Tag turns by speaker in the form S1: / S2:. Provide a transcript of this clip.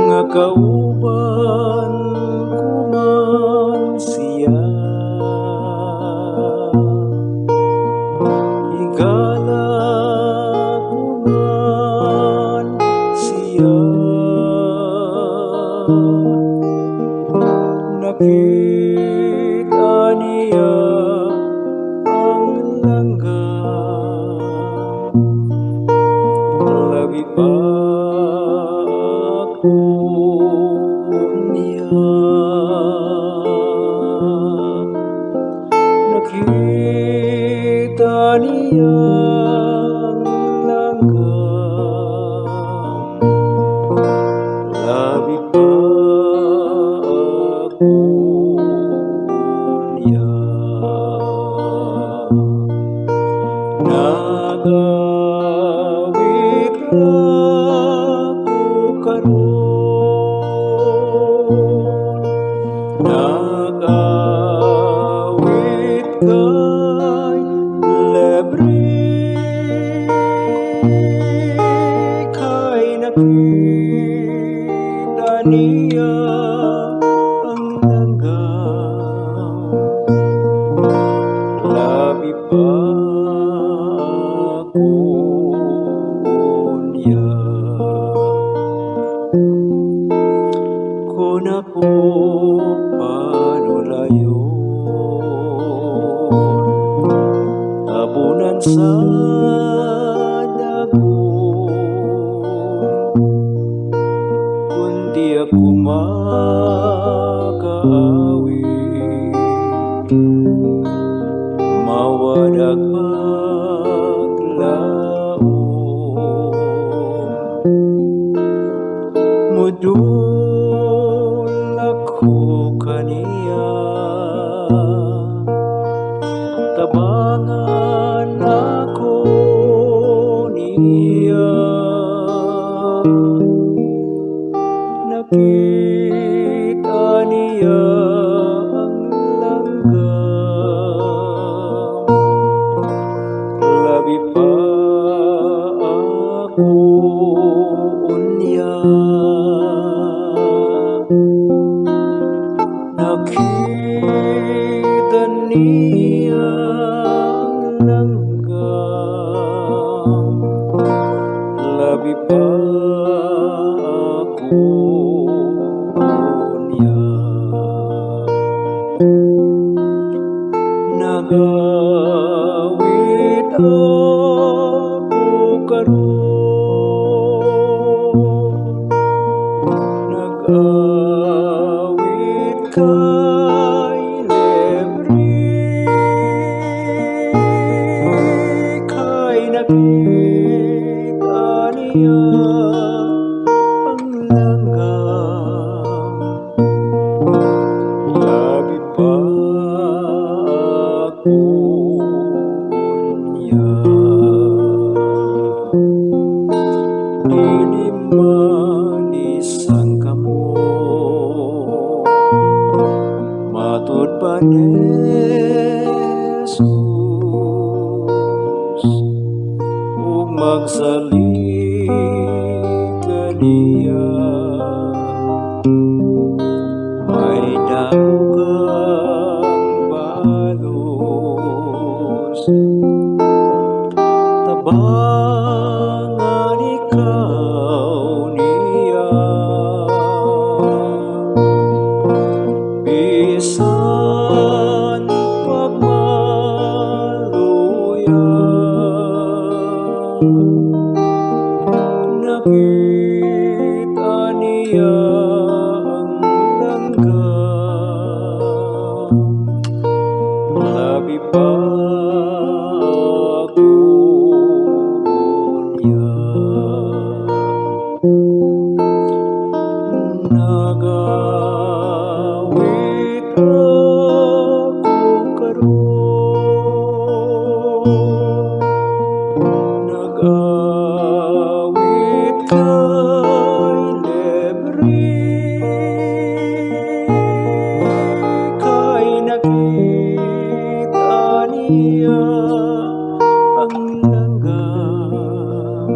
S1: nga kauban kuman siya, higala kuman siya. Nakita niya ang langgam, labi pa ako niya. Nakita niya ang langgam, labi pa ako niya. Nagawid ako karon, nagawid kay lebre, kay nakita niya ang langgam, labi pa ako niya. Kung ako panulayon, tabunan sa dagon, kundi ako makaawi, mawadag paglaom, mudul ako kaniya, tabangan ako niya. Nakita niya ang langgam, labi pa ako niya. Nakita niya ang langgam, labi pa ako niya. Nagawid ako karon, nagawid kay lebre, kay nakita niya ang langgam, labi pa ako niya. Inimanis ang kamo, matud pa ni Jesus, ug magsalig kaniya, may dako kang balos, tabangan ikaw niya, bisan pagmaluyan. Nakita niya ang langgam, labi pa ako niya. Nagawid ako karon, nagawid kay lebre, kay nakita niya ang langgam,